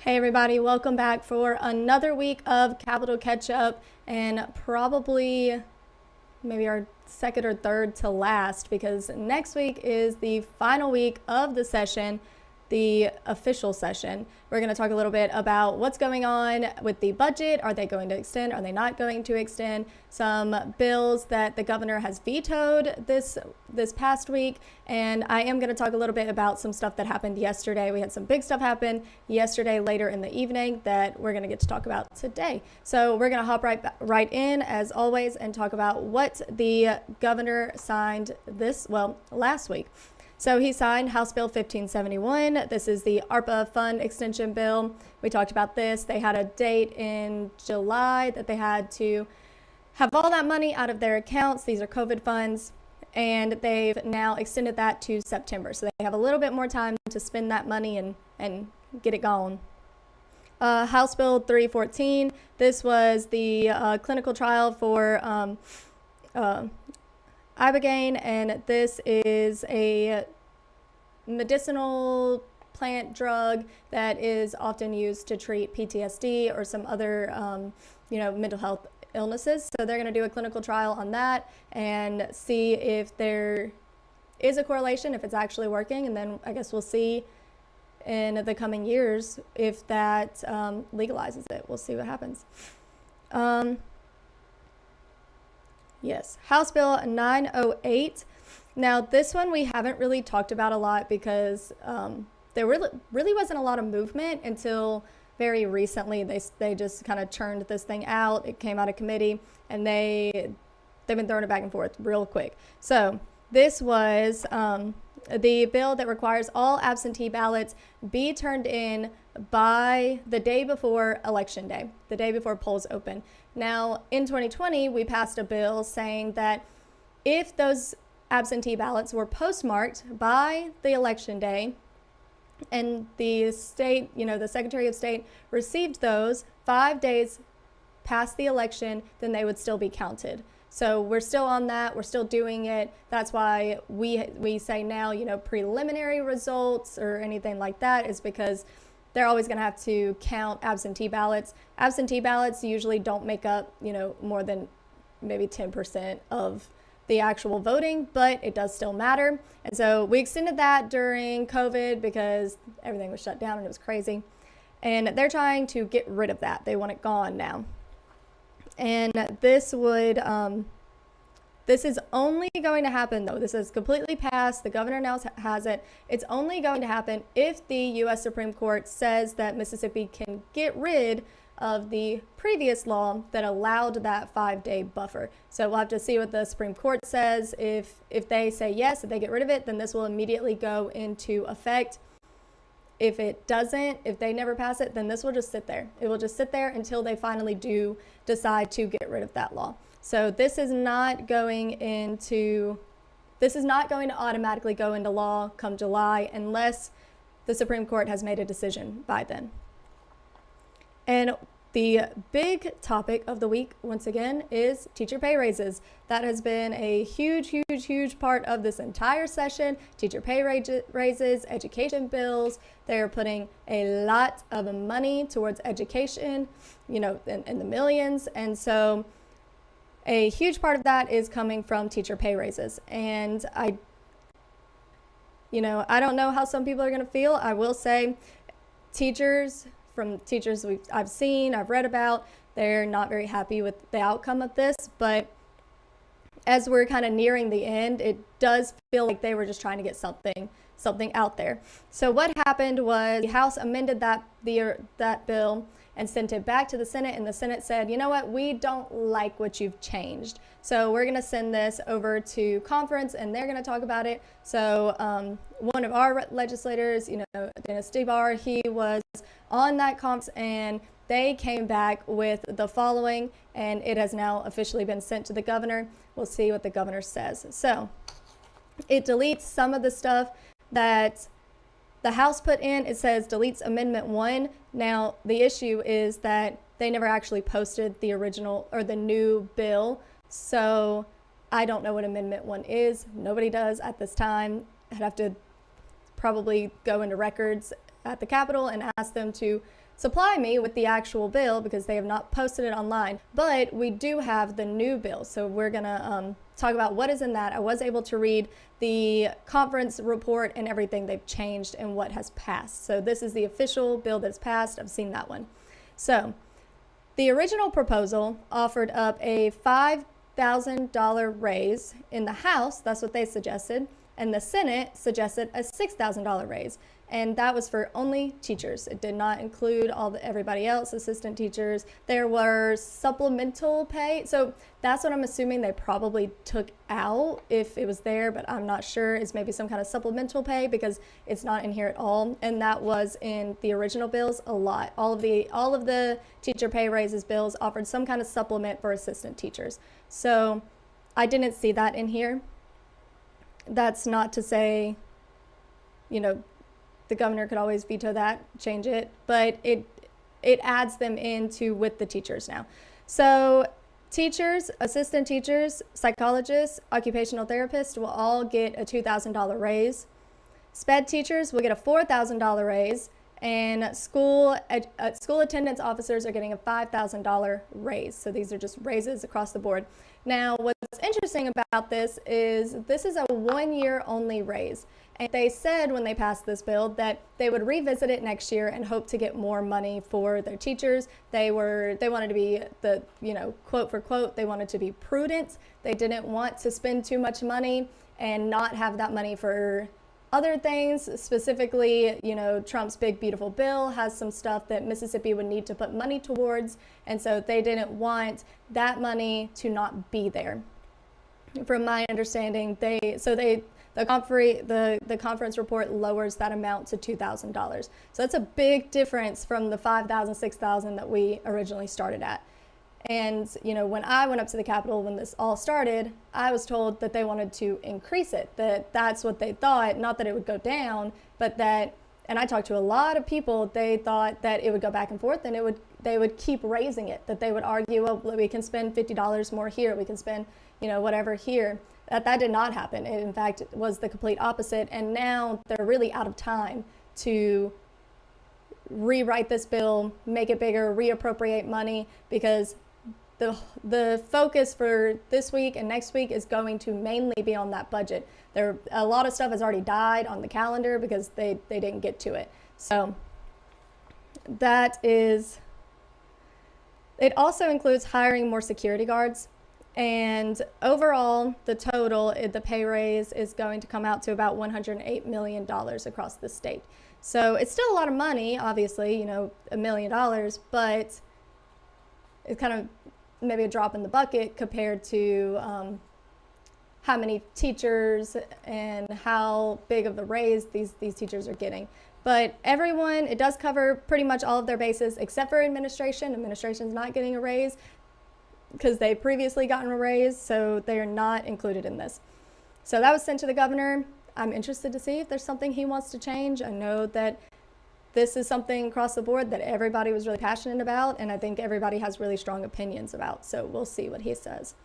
Hey everybody, welcome back for another week of Capital Catch Up, and probably maybe our second or third to last, because next week is the final week of the session, the official session. We're going to talk a little bit about what's going on with the budget. Are they going to extend? Are they not going to extend? Some bills that the governor has vetoed this past week. And I am going to talk a little bit about some stuff that happened yesterday. We had some big stuff happen yesterday later in the evening that we're going to get to talk about today. So we're going to hop right in as always and talk about what the governor signed last week. So he signed House Bill 1571. This is the ARPA fund extension bill. We talked about this. They had a date in July that they had to have all that money out of their accounts. These are COVID funds, and they've now extended that to September. So they have a little bit more time to spend that money and get it gone. House Bill 314. This was the clinical trial for ibogaine, and this is a medicinal plant drug that is often used to treat PTSD or some other mental health illnesses. So they're going to do a clinical trial on that and see if there is a correlation, if it's actually working, and then I guess we'll see in the coming years if that legalizes it. We'll see what happens. Yes, House Bill 908. Now, this one we haven't really talked about a lot because there really wasn't a lot of movement until very recently. They just kind of churned this thing out. It came out of committee, and they've been throwing it back and forth real quick. So this was the bill that requires all absentee ballots be turned in by the day before Election Day, the day before polls open. Now, in 2020, we passed a bill saying that if those absentee ballots were postmarked by the Election Day and the state, the Secretary of State received those 5 days past the election, then they would still be counted. So we're still on that. We're still doing it. That's why we say now, preliminary results or anything like that is because they're always going to have to count absentee ballots. Absentee ballots usually don't make up, more than maybe 10% of the actual voting, but it does still matter. And so we extended that during COVID because everything was shut down and it was crazy. And they're trying to get rid of that. They want it gone now. And this is only going to happen, though. This is completely passed. The governor now has it. It's only going to happen if the U.S. Supreme Court says that Mississippi can get rid of the previous law that allowed that 5-day buffer. So we'll have to see what the Supreme Court says. If they say yes, if they get rid of it, then this will immediately go into effect. If it doesn't, if they never pass it, then this will just sit there. It will just sit there until they finally do decide to get rid of that law. So this is not going to automatically go into law come July unless the Supreme Court has made a decision by then. And the big topic of the week, once again, is teacher pay raises. That has been a huge part of this entire session. Teacher pay raises, education bills. They're putting a lot of money towards education, in the millions. And so a huge part of that is coming from teacher pay raises. And I don't know how some people are going to feel. I will say from teachers I've read about, they're not very happy with the outcome of this. But as we're kind of nearing the end, it does feel like they were just trying to get something out there. So what happened was the House amended that bill and sent it back to the Senate, and the Senate said, you know what, we don't like what you've changed. So we're going to send this over to conference, and they're going to talk about it. So one of our legislators, Dennis DeBar, he was on that conference, and they came back with the following, and it has now officially been sent to the governor. We'll see what the governor says. So it deletes some of the stuff that the House put in. It says deletes Amendment 1. Now, the issue is that they never actually posted the original or the new bill. So I don't know what Amendment 1 is. Nobody does at this time. I'd have to probably go into records at the Capitol and ask them to supply me with the actual bill because they have not posted it online, but we do have the new bill. So we're gonna talk about what is in that. I was able to read the conference report and everything they've changed and what has passed. So this is the official bill that's passed. I've seen that one. So the original proposal offered up a $5,000 raise in the House. That's what they suggested. And the Senate suggested a $6,000 raise. And that was for only teachers. It did not include everybody else, assistant teachers. There were supplemental pay. So that's what I'm assuming they probably took out if it was there, but I'm not sure. It's maybe some kind of supplemental pay because it's not in here at all. And that was in the original bills a lot. All of the teacher pay raises bills offered some kind of supplement for assistant teachers. So I didn't see that in here. That's not to say, the governor could always veto that, change it, but it adds them into with the teachers now. So teachers, assistant teachers, psychologists, occupational therapists will all get a $2,000 raise. SPED teachers will get a $4,000 raise, and school attendance officers are getting a $5,000 raise. So these are just raises across the board. Now, what's interesting about this is a 1-year only raise. And they said when they passed this bill that they would revisit it next year and hope to get more money for their teachers. They wanted to be quote for quote, they wanted to be prudent. They didn't want to spend too much money and not have that money for other things. Specifically, Trump's big beautiful bill has some stuff that Mississippi would need to put money towards. And so they didn't want that money to not be there. From my understanding, the conference report lowers that amount to $2,000. So that's a big difference from the $5,000, $6,000 that we originally started at. And, when I went up to the Capitol when this all started, I was told that they wanted to increase it, that's what they thought, not that it would go down, but that, and I talked to a lot of people, they thought that it would go back and forth and they would keep raising it, that they would argue, well, we can spend $50 more here, we can spend, whatever here. That did not happen. It, in fact, was the complete opposite. And now they're really out of time to rewrite this bill, make it bigger, reappropriate money, because the focus for this week and next week is going to mainly be on that budget. A lot of stuff has already died on the calendar because they didn't get to it. So it also includes hiring more security guards. And overall, the pay raise is going to come out to about $108 million across the state. So it's still a lot of money, obviously, $1 million, but it's kind of maybe a drop in the bucket compared to how many teachers and how big of the raise these teachers are getting. But it does cover pretty much all of their bases except for administration. Administration's not getting a raise because they previously gotten a raise, so they are not included in this. So that was sent to the governor. I'm interested to see if there's something he wants to change. I know that this is something across the board that everybody was really passionate about, and I think everybody has really strong opinions about, so we'll see what he says.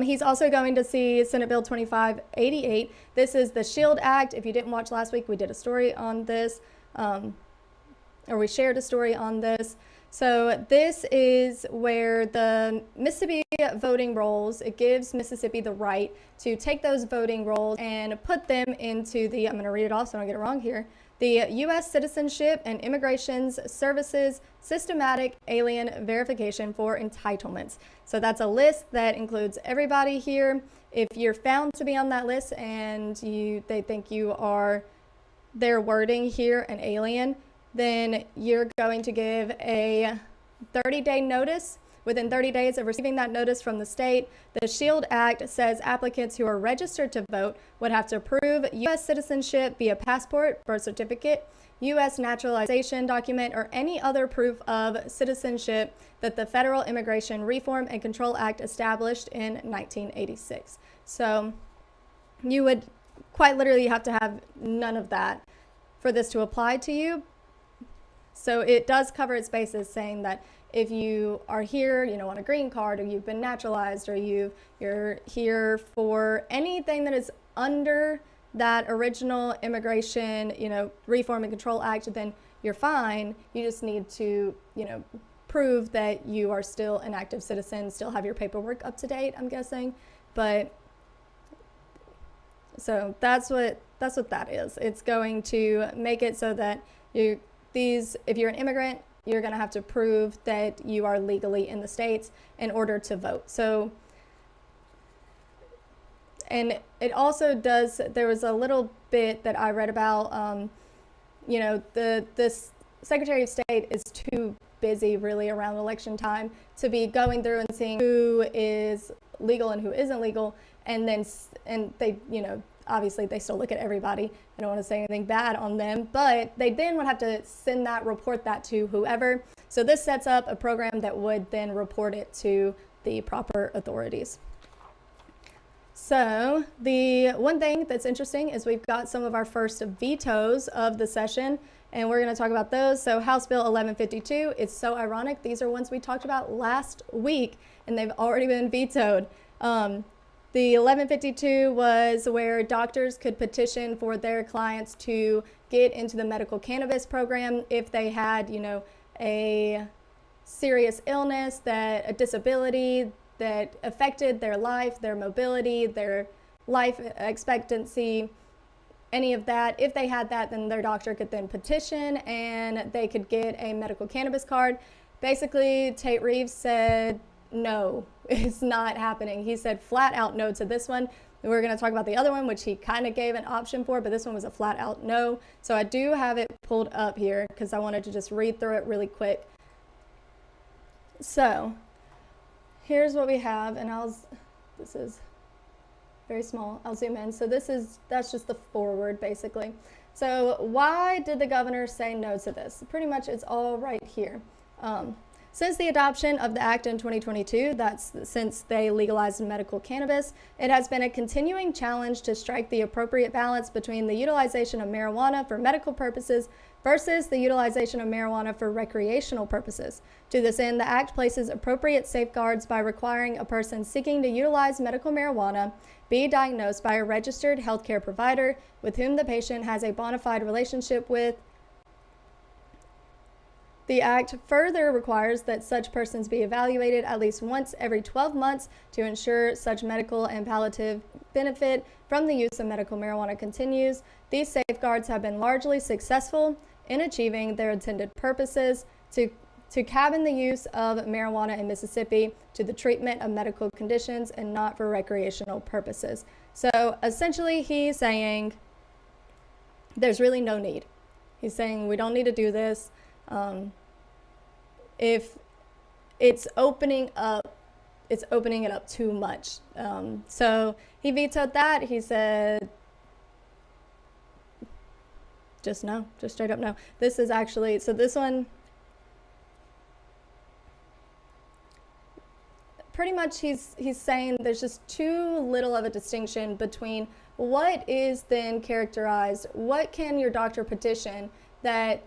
He's also going to see Senate Bill 2588. This is the SHIELD Act. If you didn't watch last week, we did a story on this, or we shared a story on this. So this is where the Mississippi voting rolls, it gives Mississippi the right to take those voting rolls and put them into I'm going to read it off so I don't get it wrong here, the U.S. Citizenship and Immigration Services Systematic Alien Verification for Entitlements. So that's a list that includes everybody here. If you're found to be on that list and they think you are, their wording here, an alien, then you're going to give a 30-day notice. Within 30 days of receiving that notice from the state, the SHIELD Act says applicants who are registered to vote would have to prove U.S. citizenship via passport, birth certificate, U.S. naturalization document, or any other proof of citizenship that the Federal Immigration Reform and Control Act established in 1986. So you would quite literally have to have none of that for this to apply to you. So it does cover its bases, saying that if you are here, on a green card, or you've been naturalized, or you're here for anything that is under that original Immigration, Reform and Control Act, then you're fine. You just need to, prove that you are still an active citizen, still have your paperwork up to date, I'm guessing. But so that's what that is. It's going to make it so that if you're an immigrant, you're going to have to prove that you are legally in the States in order to vote. So, and it also does, there was a little bit that I read about, this Secretary of State is too busy really around election time to be going through and seeing who is legal and who isn't legal. And they, obviously they still look at everybody. I don't want to say anything bad on them, but they then would have to report that to whoever. So this sets up a program that would then report it to the proper authorities. So the one thing that's interesting is we've got some of our first vetoes of the session, and we're going to talk about those. So House Bill 1152, it's so ironic. These are ones we talked about last week, and they've already been vetoed. The 1152 was where doctors could petition for their clients to get into the medical cannabis program if they had, a serious illness, a disability that affected their life, their mobility, their life expectancy, any of that. If they had that, then their doctor could then petition and they could get a medical cannabis card. Basically, Tate Reeves said, no, it's not happening. He said flat out no to this one. We're going to talk about the other one, which he kind of gave an option for, but this one was a flat out no. So I do have it pulled up here because I wanted to just read through it really quick. So here's what we have, and this is very small. I'll zoom in. So that's just the forward, basically. So why did the governor say no to this? Pretty much it's all right here. Since the adoption of the act in 2022, that's since they legalized medical cannabis, it has been a continuing challenge to strike the appropriate balance between the utilization of marijuana for medical purposes versus the utilization of marijuana for recreational purposes. To this end, the act places appropriate safeguards by requiring a person seeking to utilize medical marijuana be diagnosed by a registered healthcare provider with whom the patient has a bona fide relationship with. The act further requires that such persons be evaluated at least once every 12 months to ensure such medical and palliative benefit from the use of medical marijuana continues. These safeguards have been largely successful in achieving their intended purposes to cabin the use of marijuana in Mississippi to the treatment of medical conditions and not for recreational purposes. So essentially he's saying there's really no need. He's saying we don't need to do this. If it's opening it up too much. So he vetoed that. He said, just no, just straight up no. This is actually, so this one, pretty much he's saying there's just too little of a distinction between what is then characterized, what can your doctor petition that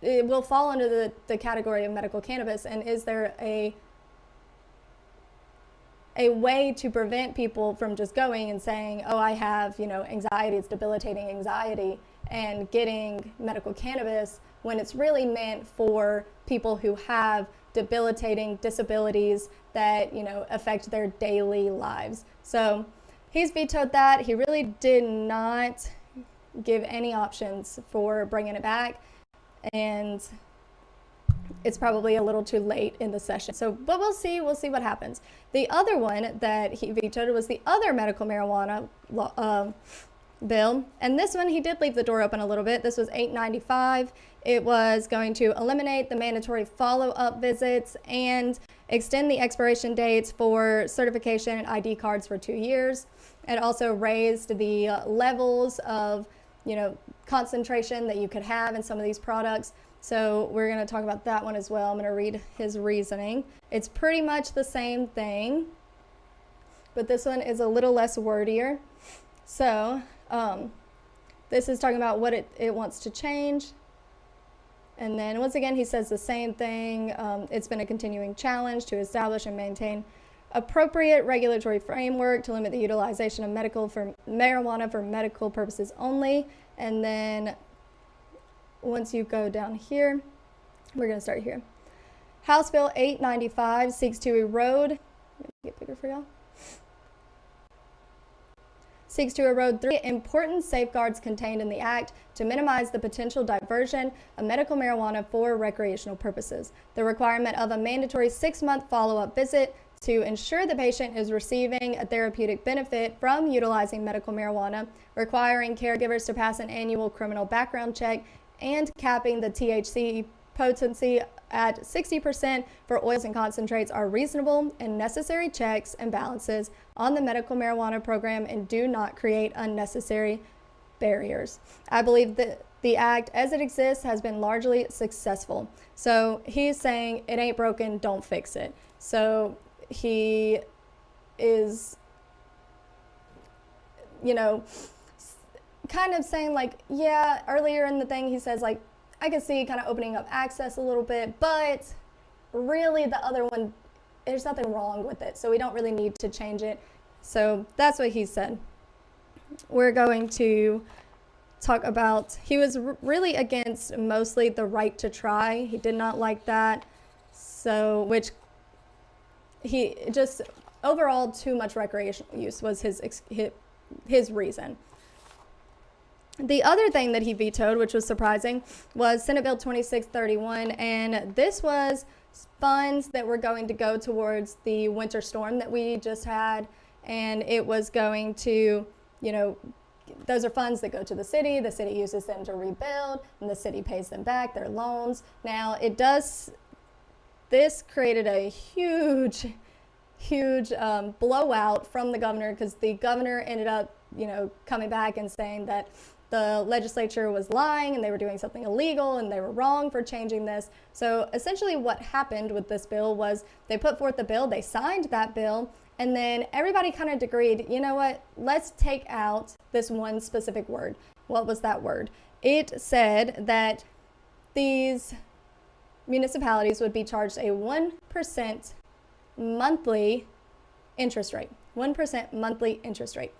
it will fall under the category of medical cannabis, and is there a way to prevent people from just going and saying, oh, I have, anxiety, it's debilitating anxiety, and getting medical cannabis when it's really meant for people who have debilitating disabilities that, affect their daily lives. So he's vetoed that. He really did not give any options for bringing it back. And it's probably a little too late in the session. So, but we'll see what happens. The other one that he vetoed was the other medical marijuana bill. And this one, he did leave the door open a little bit. This was 895. It was going to eliminate the mandatory follow-up visits and extend the expiration dates for certification and ID cards for 2 years. It also raised the levels of concentration that you could have in some of these products. So we're going to talk about that one as well. I'm going to read his reasoning. It's pretty much the same thing, but this one is a little less wordier. So this is talking about what it wants to change. And then once again, he says the same thing. It's been a continuing challenge to establish and maintain appropriate regulatory framework to limit the utilization of marijuana for medical purposes only. And then once you go down here, we're going to start here. House Bill 895 seeks to erode, let me get bigger for y'all. Seeks to erode 3 important safeguards contained in the Act to minimize the potential diversion of medical marijuana for recreational purposes. The requirement of a mandatory 6-month follow-up visit to ensure the patient is receiving a therapeutic benefit from utilizing medical marijuana, requiring caregivers to pass an annual criminal background check, and capping the THC potency at 60% for oils and concentrates are reasonable and necessary checks and balances on the medical marijuana program and do not create unnecessary barriers. I believe that the act as it exists has been largely successful. So he's saying it ain't broken, don't fix it. So he is, you know, kind of saying like, yeah, earlier in the thing he says like, I can see kind of opening up access a little bit, but really the other one, there's nothing wrong with it. So we don't really need to change it. So that's what he said. We're going to talk about, he was really against mostly the right to try. He did not like that. So, which he just overall too much recreational use was his reason. The other thing that he vetoed, which was surprising, was Senate Bill 2631, and this was funds that were going to go towards the winter storm that we just had, and it was going to, you know, those are funds that go to the city uses them to rebuild, and the city pays them back their loans. Now, this created a huge blowout from the governor, because the governor ended up, you know, coming back and saying that the legislature was lying and they were doing something illegal and they were wrong for changing this. So essentially what happened with this bill was they put forth the bill, they signed that bill, and then everybody kind of agreed, you know what, let's take out this one specific word. What was that word? It said that these municipalities would be charged a 1% monthly interest rate. 1% monthly interest rate.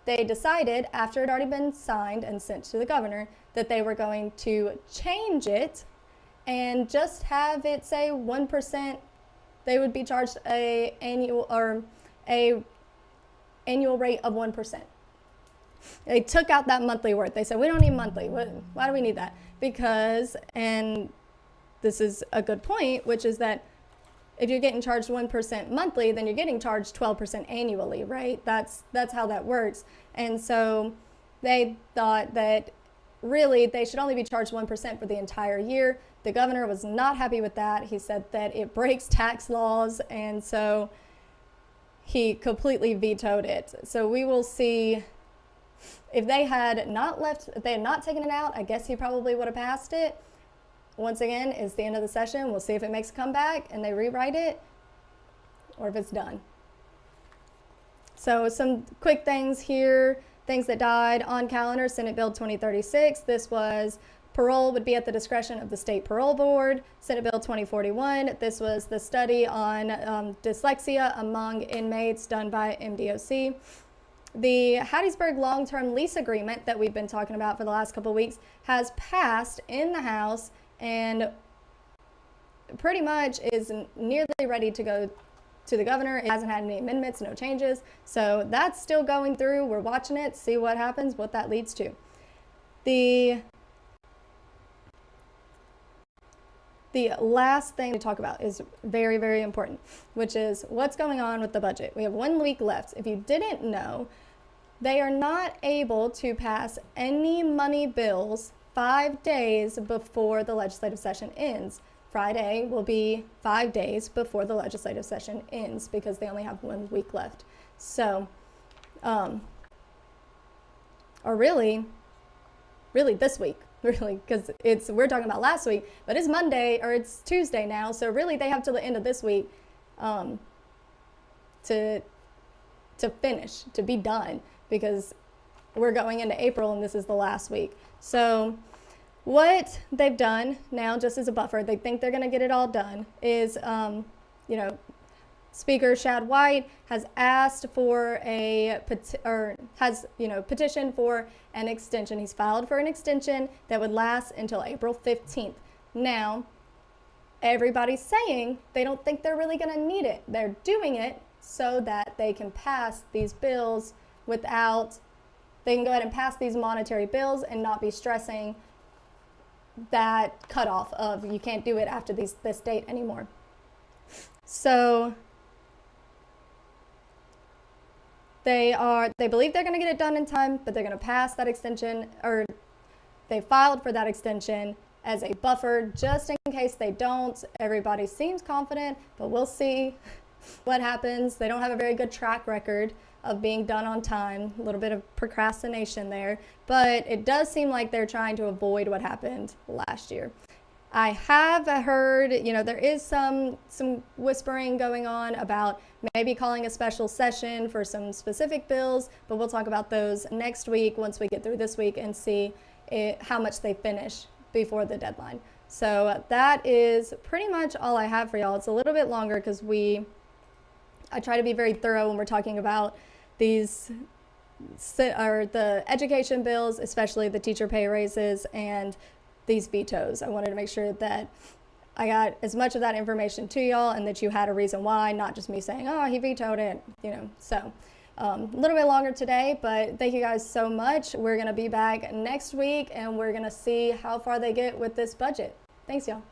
They decided, after it had already been signed and sent to the governor, that they were going to change it and just have it say 1%. They would be charged a annual rate of 1%. They took out that monthly word. They said, we don't need monthly. Why do we need that? Because, and this is a good point, which is that if you're getting charged 1% monthly, then you're getting charged 12% annually, right? That's how that works. And so they thought that really they should only be charged 1% for the entire year. The governor was not happy with that. He said that it breaks tax laws, and so he completely vetoed it. So we will see if they had not taken it out, I guess he probably would have passed it. Once again, it's the end of the session. We'll see if it makes a comeback and they rewrite it, or if it's done. So some quick things here, things that died on calendar. Senate Bill 2036. This was parole would be at the discretion of the state parole board. Senate Bill 2041. This was the study on dyslexia among inmates done by MDOC. The Hattiesburg long-term lease agreement that we've been talking about for the last couple of weeks has passed in the House and pretty much is nearly ready to go to the governor. It hasn't had any amendments, no changes. So that's still going through. We're watching it, see what happens, what that leads to. The last thing to talk about is very, very important, which is what's going on with the budget. We have 1 week left. If you didn't know, they are not able to pass any money bills 5 days before the legislative session ends. Friday will be 5 days before the legislative session ends because they only have 1 week left. So, or really this week, really, because we're talking about last week, but it's Monday or it's Tuesday now. So really they have till the end of this week to finish, to be done, because we're going into April and this is the last week. So what they've done now, just as a buffer, they think they're going to get it all done, is, Speaker Shad White has asked for petitioned for an extension. He's filed for an extension that would last until April 15th. Now, everybody's saying they don't think they're really going to need it. They're doing it so that they can pass these bills they can go ahead and pass these monetary bills and not be stressing that cutoff of you can't do it after this date anymore. So they believe they're going to get it done in time, but they're going to pass that extension, or they filed for that extension as a buffer just in case they don't. Everybody seems confident, but we'll see what happens. They don't have a very good track record of being done on time. A little bit of procrastination there, but it does seem like they're trying to avoid what happened last year. I have heard, there is some whispering going on about maybe calling a special session for some specific bills, but we'll talk about those next week once we get through this week and see how much they finish before the deadline. So that is pretty much all I have for y'all. It's a little bit longer because I try to be very thorough when we're talking about the education bills, especially the teacher pay raises and these vetoes. I wanted to make sure that I got as much of that information to y'all and that you had a reason why, not just me saying, oh, he vetoed it, So a little bit longer today, but thank you guys so much. We're going to be back next week and we're going to see how far they get with this budget. Thanks, y'all.